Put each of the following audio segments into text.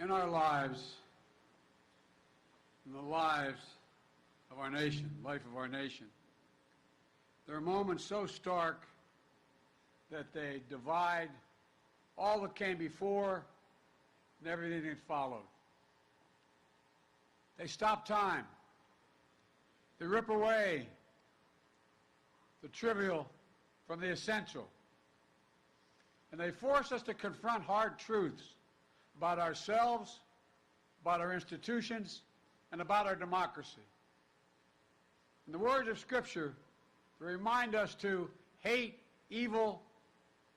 in our lives, in the lives of our nation, life of our nation, there are moments so stark that they divide all that came before and everything that followed. They stop time. They rip away the trivial from the essential. And they force us to confront hard truths about ourselves, about our institutions, and about our democracy. In the words of Scripture, they remind us to hate evil,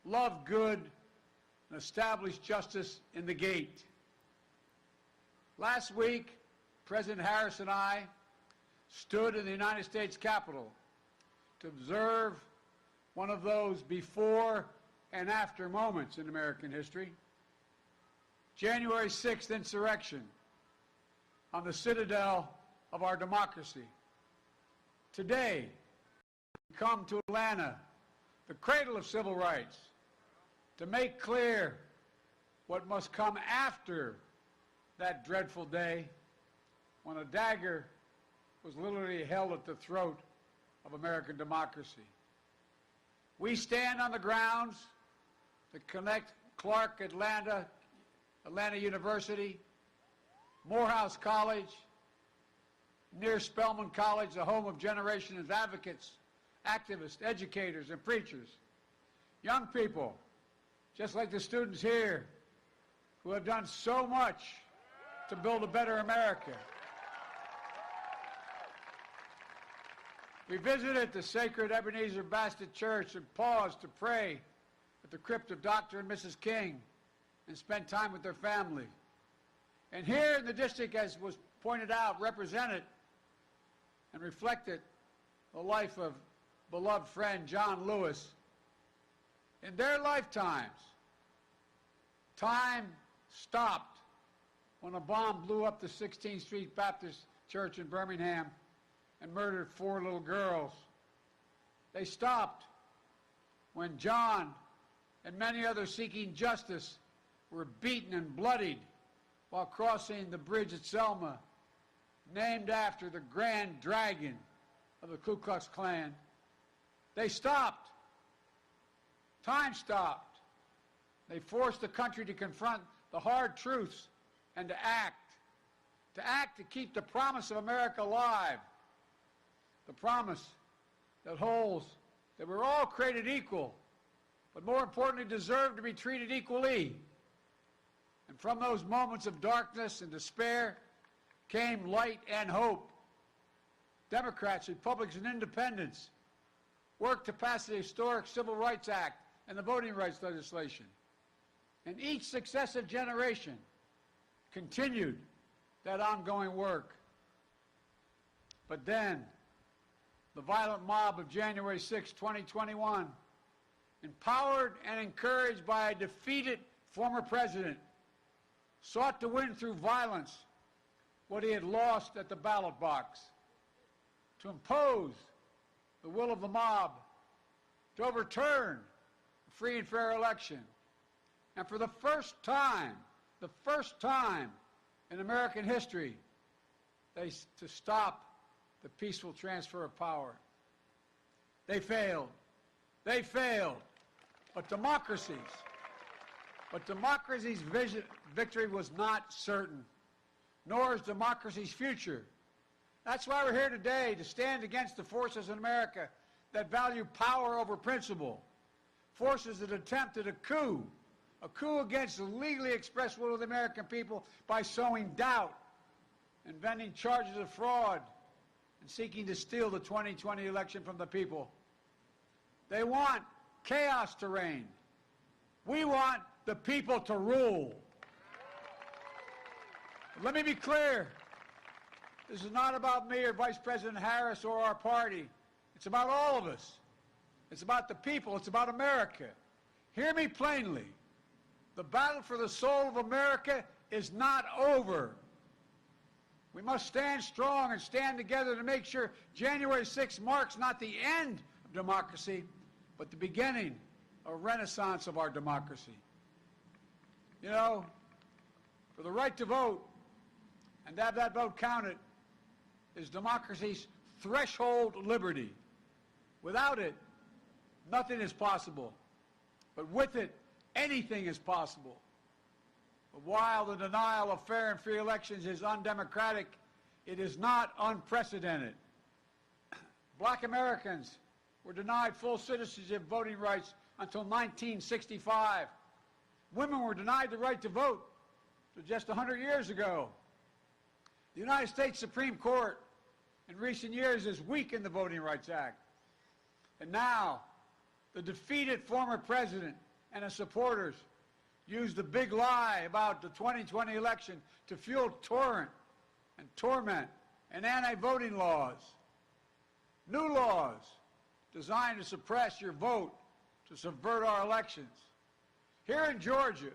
love good, and establish justice in the gate. Last week, President Harris and I stood in the United States Capitol to observe one of those before and after moments in American history. January 6th insurrection on the citadel of our democracy. Today, we come to Atlanta, the cradle of civil rights, to make clear what must come after that dreadful day when a dagger was literally held at the throat of American democracy. We stand on the grounds that connect Clark Atlanta University, Morehouse College, near Spelman College, the home of generations of advocates, activists, educators, and preachers. Young people, just like the students here, who have done so much to build a better America. We visited the sacred Ebenezer Baptist Church and paused to pray at the crypt of Dr. and Mrs. King and spent time with their family. And here in the district, as was pointed out, represented and reflected the life of beloved friend John Lewis. In their lifetimes, time stopped when a bomb blew up the 16th Street Baptist Church in Birmingham and murdered 4 little girls. They stopped when John and many others seeking justice were beaten and bloodied while crossing the bridge at Selma, named after the Grand Dragon of the Ku Klux Klan. They stopped. Time stopped. They forced the country to confront the hard truths and to act to keep the promise of America alive, the promise that holds that we're all created equal, but more importantly, deserve to be treated equally. And from those moments of darkness and despair came light and hope. Democrats, Republicans, and Independents worked to pass the historic Civil Rights Act and the voting rights legislation. And each successive generation continued that ongoing work. But then, the violent mob of January 6, 2021, empowered and encouraged by a defeated former president, sought to win through violence what he had lost at the ballot box, to impose the will of the mob, to overturn a free and fair election. And for the first time in American history, to stop the peaceful transfer of power. They failed. They failed. But democracy's victory was not certain, nor is democracy's future. That's why we're here today, to stand against the forces in America that value power over principle, forces that attempted a coup against the legally expressed will of the American people by sowing doubt, inventing charges of fraud, and seeking to steal the 2020 election from the people. They want chaos to reign. We want the people to rule. But let me be clear. This is not about me or Vice President Harris or our party. It's about all of us. It's about the people. It's about America. Hear me plainly. The battle for the soul of America is not over. We must stand strong and stand together to make sure January 6th marks not the end of democracy, but the beginning of a renaissance of our democracy. You know, For the right to vote and to have that vote counted is democracy's threshold liberty. Without it, nothing is possible. But with it, anything is possible. But while the denial of fair and free elections is undemocratic, it is not unprecedented. Black Americans were denied full citizenship voting rights until 1965. Women were denied the right to vote just 100 years ago. The United States Supreme Court in recent years has weakened the Voting Rights Act. And now, the defeated former president and his supporters use the big lie about the 2020 election to fuel torment and anti-voting laws. New laws designed to suppress your vote, to subvert our elections. Here in Georgia,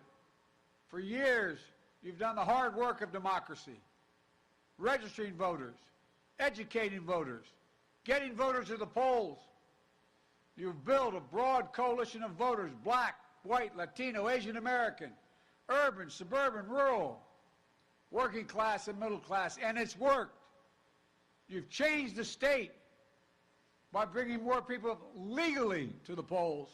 for years, you've done the hard work of democracy, registering voters, educating voters, getting voters to the polls. You've built a broad coalition of voters, black, white, Latino, Asian American, urban, suburban, rural, working class and middle class, and it's worked. You've changed the state by bringing more people legally to the polls.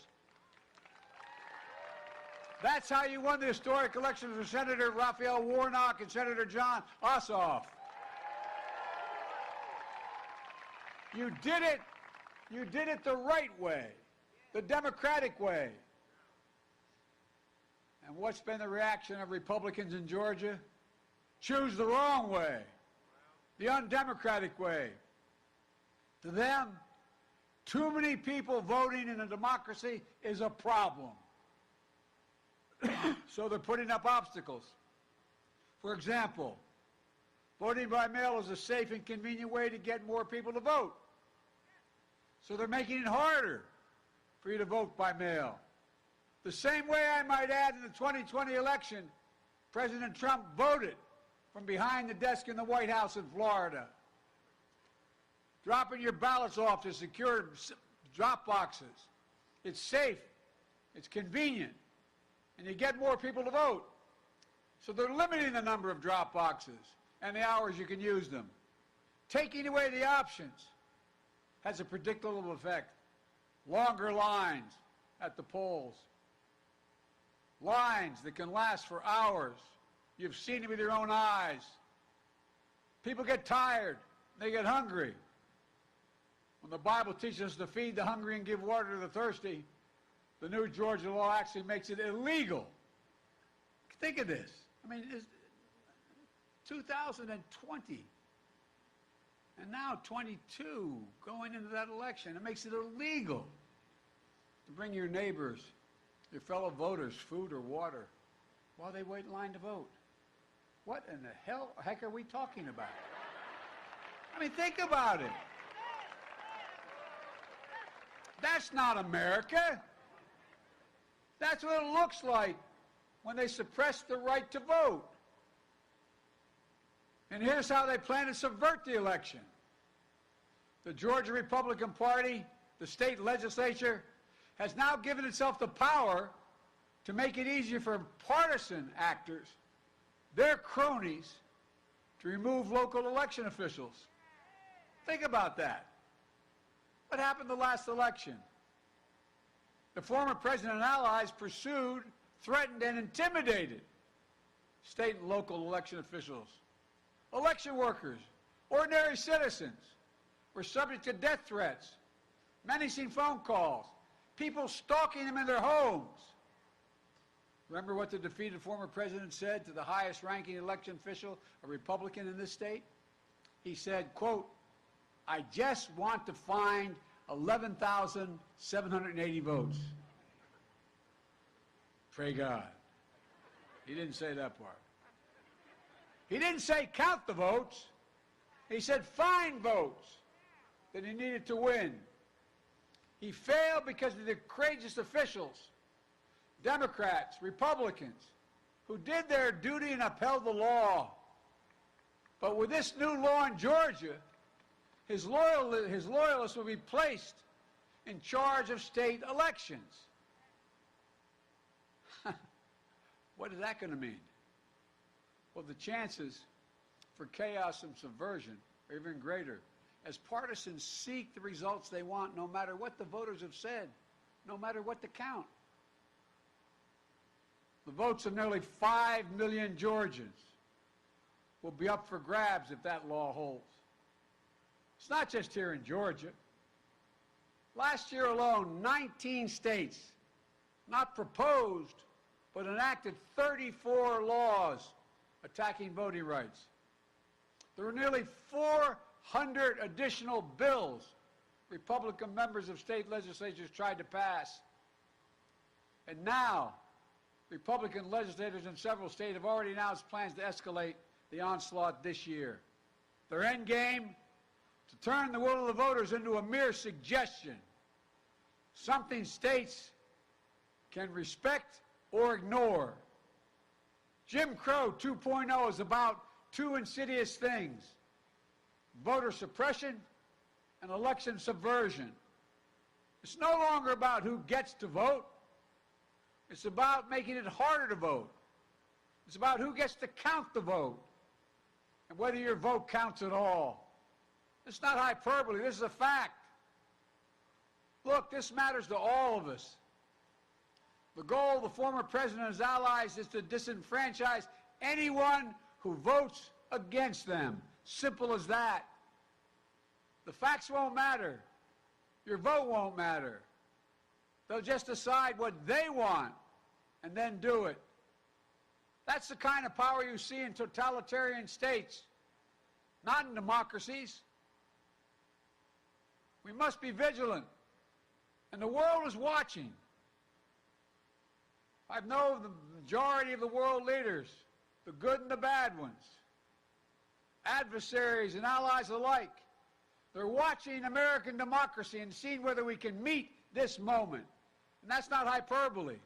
That's how you won the historic elections for Senator Raphael Warnock and Senator John Ossoff. You did it the right way, the democratic way. And what's been the reaction of Republicans in Georgia? Choose the wrong way, the undemocratic way. To them, too many people voting in a democracy is a problem. So they're putting up obstacles. For example, voting by mail is a safe and convenient way to get more people to vote. So they're making it harder for you to vote by mail. The same way, I might add, in the 2020 election, President Trump voted from behind the desk in the White House in Florida, dropping your ballots off to secure drop boxes. It's safe, it's convenient, and you get more people to vote. So they're limiting the number of drop boxes and the hours you can use them. Taking away the options has a predictable effect. Longer lines at the polls. Lines that can last for hours. You've seen it with your own eyes. People get tired. They get hungry. When the Bible teaches us to feed the hungry and give water to the thirsty, the new Georgia law actually makes it illegal. Think of this. I mean, it's 2020. And now 22 going into that election. It makes it illegal to bring your neighbors, your fellow voters, food or water while they wait in line to vote. What in the heck are we talking about? I mean, think about it. That's not America. That's what it looks like when they suppress the right to vote. And here's how they plan to subvert the election. The Georgia Republican Party, the state legislature, has now given itself the power to make it easier for partisan actors, their cronies, to remove local election officials. Think about that. What happened the last election? The former president and allies pursued, threatened, and intimidated state and local election officials. Election workers, ordinary citizens, were subject to death threats, menacing phone calls, people stalking them in their homes. Remember what the defeated former president said to the highest-ranking election official, a Republican in this state? He said, quote, "I just want to find 11,780 votes." Pray God. He didn't say that part. He didn't say count the votes. He said find votes that he needed to win. He failed because of the courageous officials, Democrats, Republicans, who did their duty and upheld the law. But with this new law in Georgia, his loyalists will be placed in charge of state elections. What is that going to mean? well, the chances for chaos and subversion are even greater, as partisans seek the results they want no matter what the voters have said, no matter what the count. The votes of nearly 5 million Georgians will be up for grabs if that law holds. It's not just here in Georgia. Last year alone, 19 states not proposed but enacted 34 laws attacking voting rights. There were nearly 400 additional bills Republican members of state legislatures tried to pass. And now, Republican legislators in several states have already announced plans to escalate the onslaught this year. Their end game? To turn the will of the voters into a mere suggestion, something states can respect or ignore. Jim Crow 2.0 is about two insidious things: voter suppression and election subversion. It's no longer about who gets to vote. It's about making it harder to vote. It's about who gets to count the vote and whether your vote counts at all. It's not hyperbole. This is a fact. Look, this matters to all of us. The goal of the former president and his allies is to disenfranchise anyone who votes against them. Simple as that. The facts won't matter. Your vote won't matter. They'll just decide what they want and then do it. That's the kind of power you see in totalitarian states, not in democracies. We must be vigilant, and the world is watching. I know the majority of the world leaders, the good and the bad ones, adversaries and allies alike. They're watching American democracy and seeing whether we can meet this moment. And that's not hyperbole.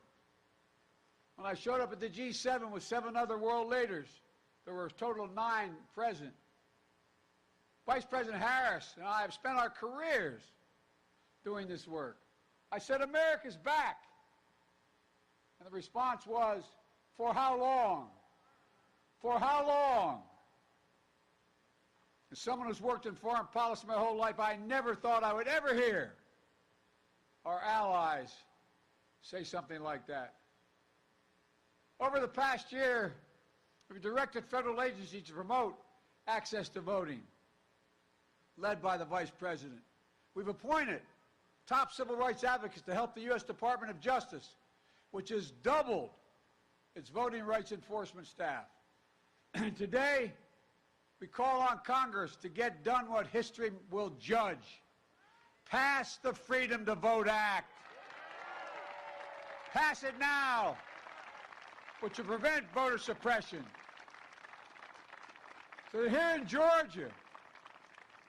When I showed up at the G7 with 7 other world leaders, there were a total of 9 present. Vice President Harris and I have spent our careers doing this work. I said, America's back. And the response was, for how long? For how long? As someone who's worked in foreign policy my whole life, I never thought I would ever hear our allies say something like that. Over the past year, we've directed federal agencies to promote access to voting, led by the Vice President. We've appointed top civil rights advocates to help the U.S. Department of Justice, which has doubled its voting rights enforcement staff. And today, we call on Congress to get done what history will judge. Pass the Freedom to Vote Act. Pass it now, which will prevent voter suppression. So here in Georgia,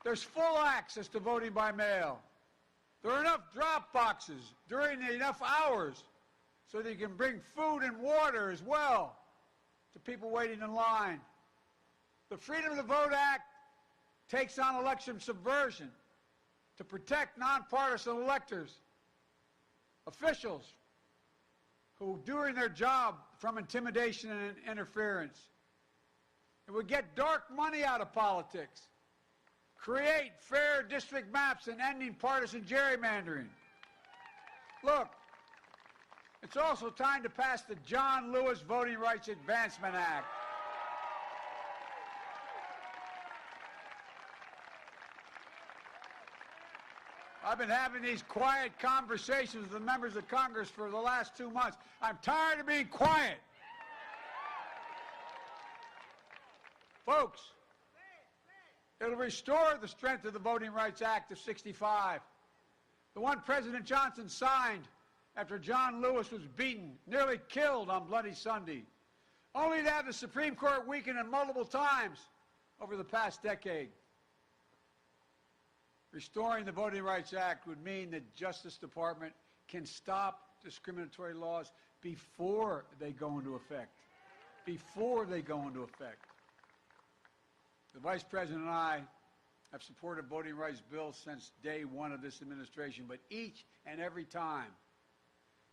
there's full access to voting by mail. There are enough drop boxes during enough hours so that you can bring food and water as well to people waiting in line. The Freedom to Vote Act takes on election subversion to protect nonpartisan electors, officials who are doing their job from intimidation and interference. It would get dark money out of politics, create fair district maps, and ending partisan gerrymandering. Look, it's also time to pass the John Lewis Voting Rights Advancement Act. I've been having these quiet conversations with the members of Congress for the last 2 months. I'm tired of being quiet. Folks, it'll restore the strength of the Voting Rights Act of '65, the one President Johnson signed after John Lewis was beaten, nearly killed on Bloody Sunday, only to have the Supreme Court weakened it multiple times over the past decade. Restoring the Voting Rights Act would mean the Justice Department can stop discriminatory laws before they go into effect. Before they go into effect. The Vice President and I have supported voting rights bills since day one of this administration, but each and every time,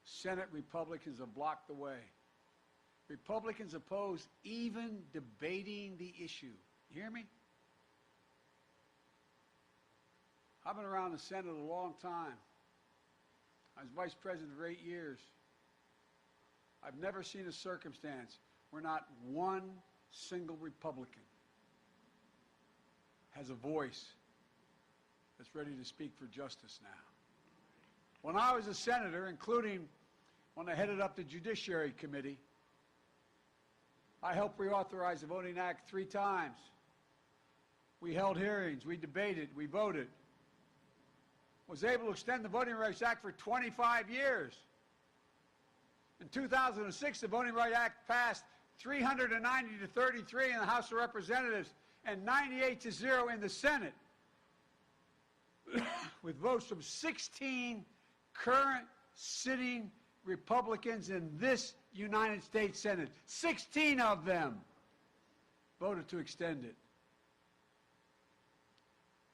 Senate Republicans have blocked the way. Republicans oppose even debating the issue. You hear me? I've been around the Senate a long time. I was vice president for 8 years. I've never seen a circumstance where not one single Republican has a voice that's ready to speak for justice now. When I was a senator, including when I headed up the Judiciary Committee, I helped reauthorize the Voting Act 3 times. We held hearings, we debated, we voted. Was able to extend the Voting Rights Act for 25 years. In 2006, the Voting Rights Act passed 390 to 33 in the House of Representatives and 98 to 0 in the Senate, with votes from 16 current sitting Republicans in this United States Senate. 16 of them voted to extend it.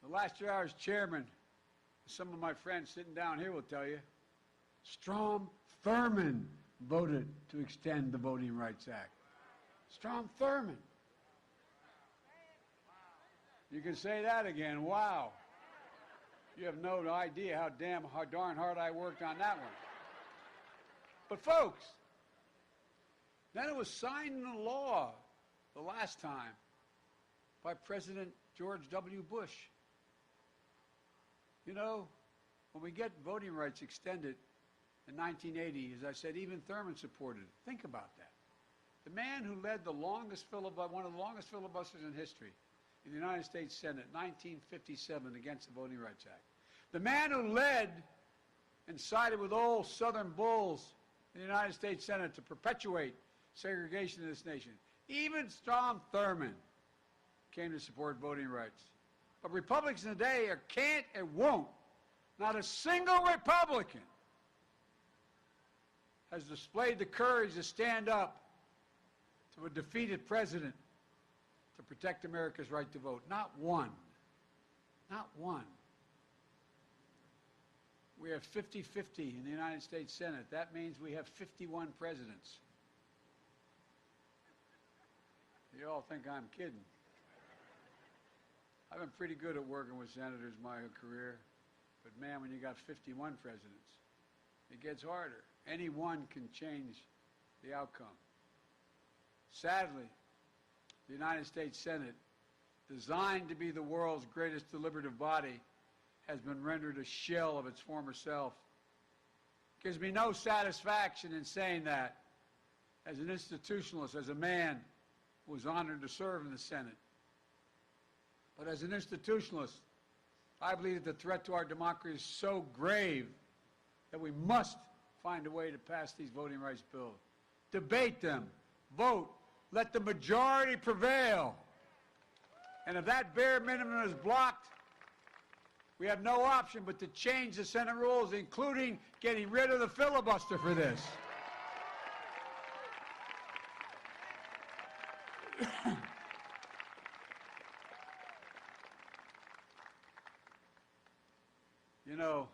The last year I was chairman, some of my friends sitting down here will tell you, Strom Thurmond voted to extend the Voting Rights Act. Strom Thurmond. You can say that again. Wow. You have no idea how darn hard I worked on that one. But folks, then it was signed into law the last time by President George W. Bush. You know, when we get voting rights extended in 1980, as I said, even Thurmond supported it. Think about that. The man who led the longest one of the longest filibusters in history in the United States Senate, 1957, against the Voting Rights Act. The man who led and sided with old Southern bulls in the United States Senate to perpetuate segregation in this nation. Even Strom Thurmond came to support voting rights. But Republicans today can't and won't. Not a single Republican has displayed the courage to stand up to a defeated president to protect America's right to vote. Not one. Not one. We have 50-50 in the United States Senate. That means we have 51 presidents. You all think I'm kidding. I've been pretty good at working with senators my career, but man, when you got 51 presidents, it gets harder. Any one can change the outcome. Sadly, the United States Senate, designed to be the world's greatest deliberative body, has been rendered a shell of its former self. Gives me no satisfaction in saying that as an institutionalist, as a man who was honored to serve in the Senate. But as an institutionalist, I believe that the threat to our democracy is so grave that we must find a way to pass these voting rights bills. Debate them, vote, let the majority prevail. And if that bare minimum is blocked, we have no option but to change the Senate rules, including getting rid of the filibuster for this. You know,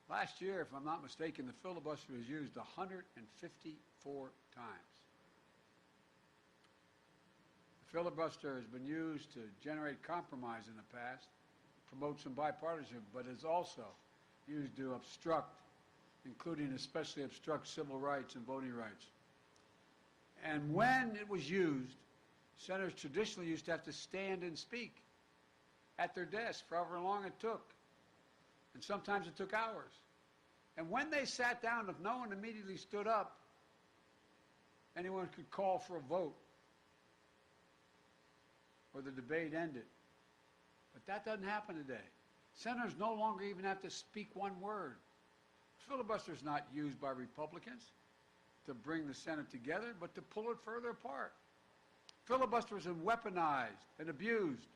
last year, if I'm not mistaken, the filibuster was used 154 times. The filibuster has been used to generate compromise in the past, promote some bipartisanship, but is also used to obstruct, including especially obstruct civil rights and voting rights. And when it was used, senators traditionally used to have to stand and speak at their desk for however long it took. And sometimes it took hours. And when they sat down, if no one immediately stood up, anyone could call for a vote or the debate ended. But that doesn't happen today. Senators no longer even have to speak one word. Filibuster is not used by Republicans to bring the Senate together, but to pull it further apart. Filibuster is weaponized and abused.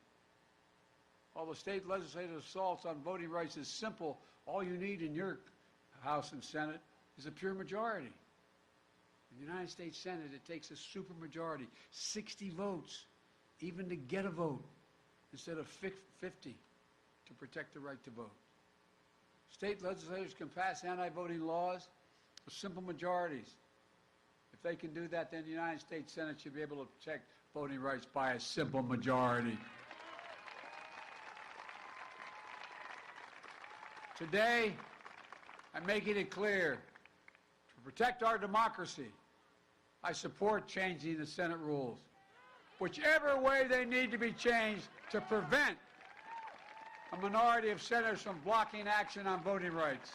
All the state legislative assaults on voting rights is simple. All you need in your House and Senate is a pure majority. In the United States Senate, it takes a supermajority, 60 votes, even to get a vote, instead of 50 to protect the right to vote. State legislators can pass anti-voting laws with simple majorities. If they can do that, then the United States Senate should be able to protect voting rights by a simple majority. Today, I'm making it clear, to protect our democracy, I support changing the Senate rules, whichever way they need to be changed to prevent a minority of senators from blocking action on voting rights.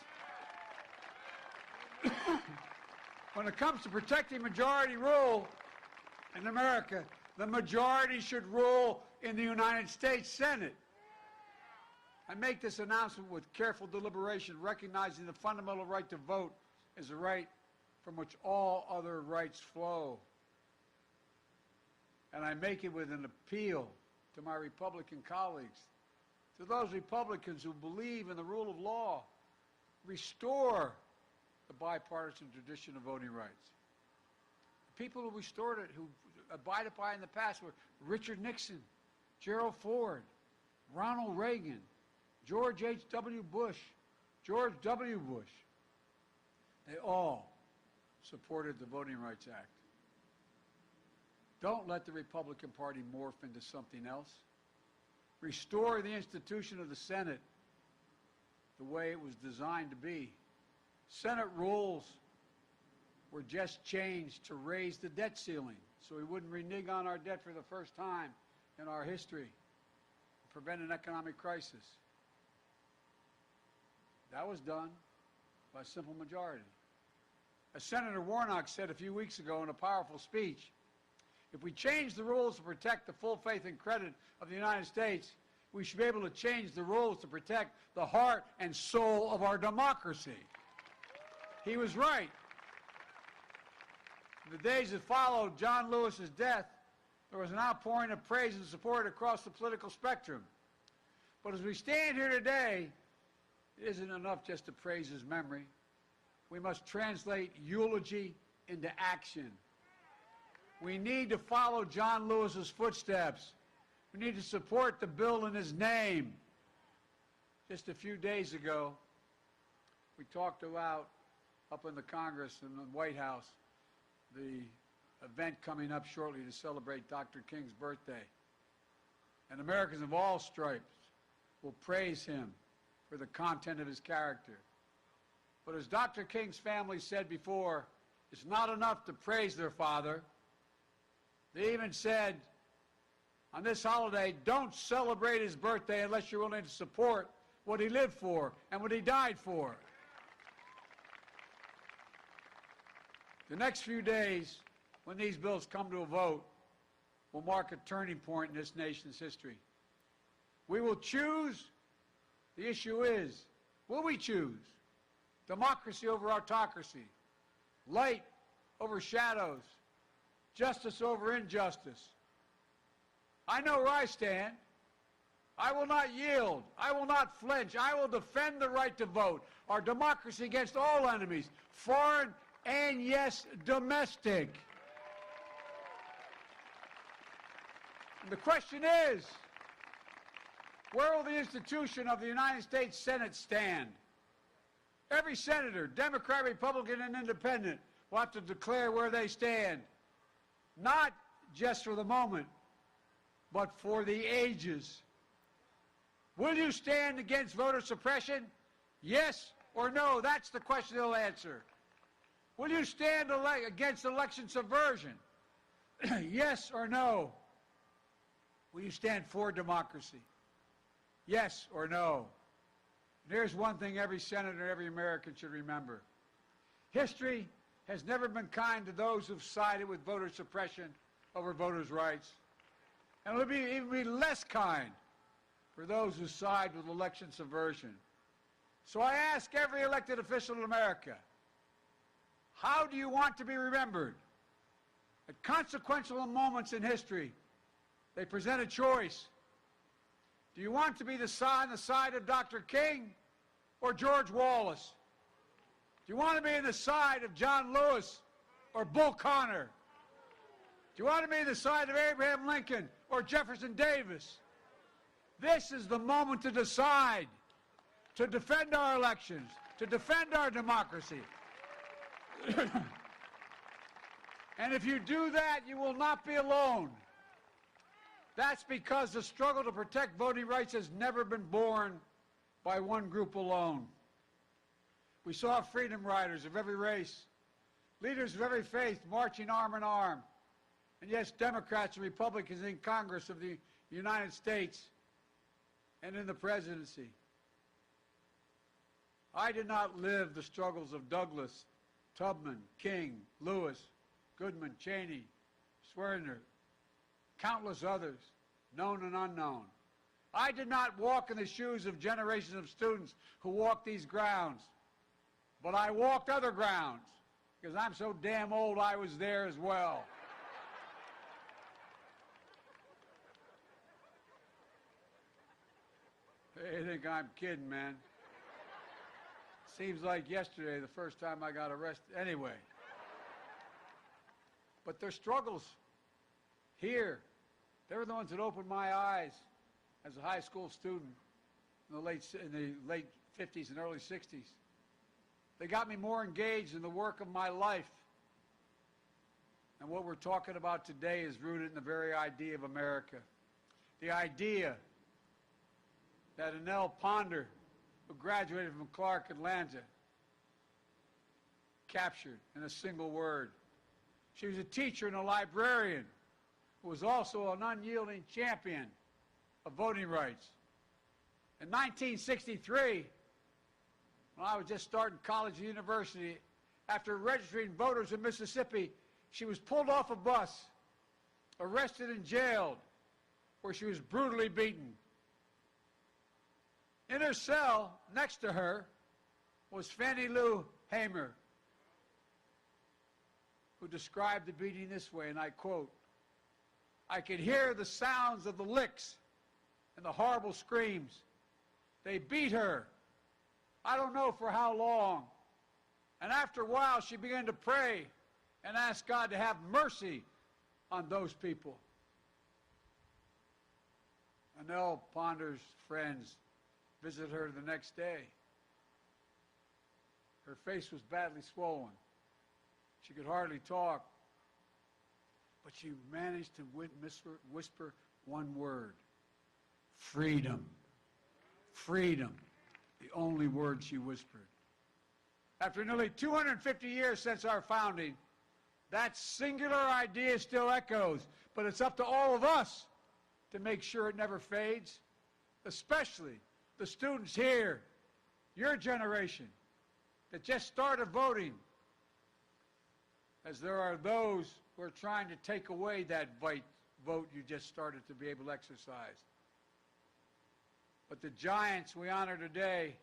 When it comes to protecting majority rule in America, the majority should rule in the United States Senate. I make this announcement with careful deliberation, recognizing the fundamental right to vote is a right from which all other rights flow. And I make it with an appeal to my Republican colleagues, to those Republicans who believe in the rule of law, restore the bipartisan tradition of voting rights. The people who restored it, who abided by it in the past were Richard Nixon, Gerald Ford, Ronald Reagan, George H.W. Bush, George W. Bush. They all supported the Voting Rights Act. Don't let the Republican Party morph into something else. Restore the institution of the Senate the way it was designed to be. Senate rules were just changed to raise the debt ceiling so we wouldn't renege on our debt for the first time in our history, prevent an economic crisis. That was done by a simple majority. As Senator Warnock said a few weeks ago in a powerful speech, if we change the rules to protect the full faith and credit of the United States, we should be able to change the rules to protect the heart and soul of our democracy. He was right. In the days that followed John Lewis's death, there was an outpouring of praise and support across the political spectrum. But as we stand here today, it isn't enough just to praise his memory. We must translate eulogy into action. We need to follow John Lewis's footsteps. We need to support the bill in his name. Just a few days ago, we talked about, up in the Congress and the White House, the event coming up shortly to celebrate Dr. King's birthday. And Americans of all stripes will praise him for the content of his character. But as Dr. King's family said before, it's not enough to praise their father. They even said, on this holiday, don't celebrate his birthday unless you're willing to support what he lived for and what he died for. The next few days, when these bills come to a vote, will mark a turning point in this nation's history. We will choose. The issue is, will we choose democracy over autocracy, light over shadows, justice over injustice? I know where I stand. I will not yield. I will not flinch. I will defend the right to vote, our democracy against all enemies, foreign and, yes, domestic. And the question is, where will the institution of the United States Senate stand? Every senator, Democrat, Republican, and Independent, will have to declare where they stand, not just for the moment, but for the ages. Will you stand against voter suppression? Yes or no? That's the question they'll answer. Will you stand against election subversion? Yes or no? Will you stand for democracy? Yes or no? And here's one thing every senator, every American should remember. History has never been kind to those who've sided with voter suppression over voters' rights. And it'll even be less kind for those who side with election subversion. So I ask every elected official in America, how do you want to be remembered? At consequential moments in history, they present a choice. Do you want to be on the side of Dr. King or George Wallace? Do you want to be on the side of John Lewis or Bull Connor? Do you want to be on the side of Abraham Lincoln or Jefferson Davis? This is the moment to decide, to defend our elections, to defend our democracy. And if you do that, you will not be alone. That's because the struggle to protect voting rights has never been born by one group alone. We saw freedom riders of every race, leaders of every faith marching arm in arm, and yes, Democrats and Republicans in Congress of the United States and in the presidency. I did not live the struggles of Douglas, Tubman, King, Lewis, Goodman, Cheney, Swerner, countless others, known and unknown. I did not walk in the shoes of generations of students who walked these grounds, but I walked other grounds because I'm so damn old I was there as well. They think I'm kidding, man. Seems like yesterday, the first time I got arrested. Anyway. But their struggles here, they were the ones that opened my eyes as a high school student in the late 50s and early 60s. They got me more engaged in the work of my life. And what we're talking about today is rooted in the very idea of America. The idea that Annelle Ponder, who graduated from Clark Atlanta, captured in a single word. She was a teacher and a librarian who was also an unyielding champion of voting rights. In 1963, when I was just starting college and university, after registering voters in Mississippi, she was pulled off a bus, arrested and jailed, where she was brutally beaten. In her cell, next to her, was Fannie Lou Hamer, who described the beating this way, and I quote, "I could hear the sounds of the licks and the horrible screams. They beat her, I don't know for how long. And after a while, she began to pray and ask God to have mercy on those people." Annelle Ponder's friends visited her the next day. Her face was badly swollen. She could hardly talk. But she managed to whisper one word: freedom. Freedom. The only word she whispered. After nearly 250 years since our founding, that singular idea still echoes, but it's up to all of us to make sure it never fades, especially the students here, your generation, that just started voting, as there are those who are trying to take away that vote you just started to be able to exercise. But the giants we honor today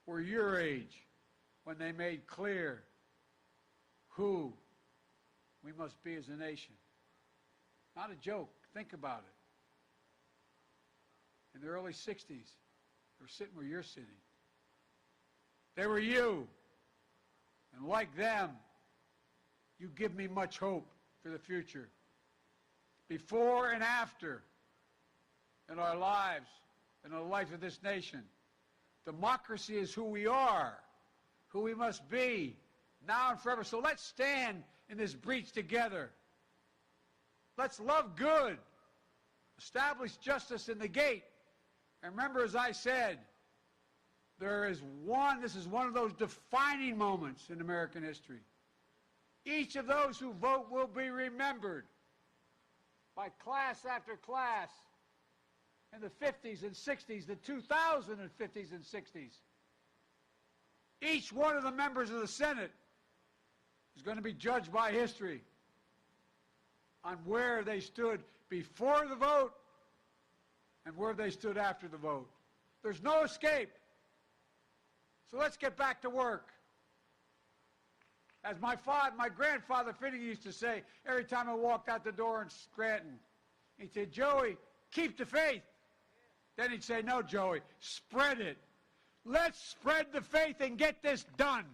were your age when they made clear who we must be as a nation. Not a joke. Think about it. In the early 60s, they were sitting where you're sitting. They were you. And like them, you give me much hope for the future. Before and after, in our lives, in the life of this nation, democracy is who we are, who we must be, now and forever. So let's stand in this breach together. Let's love good, establish justice in the gate. And remember, as I said, this is one of those defining moments in American history. Each of those who vote will be remembered by class after class in the 50s and 60s, the 2050s and 60s. Each one of the members of the Senate is going to be judged by history on where they stood before the vote and where they stood after the vote. There's no escape. So let's get back to work. As my grandfather Finnegan used to say every time I walked out the door in Scranton, he'd say, "Joey, keep the faith." Then he'd say, "No, Joey, spread it. Let's spread the faith and get this done."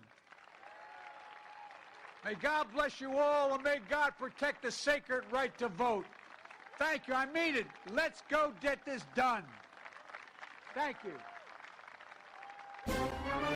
May God bless you all, and may God protect the sacred right to vote. Thank you. I mean it. Let's go get this done. Thank you.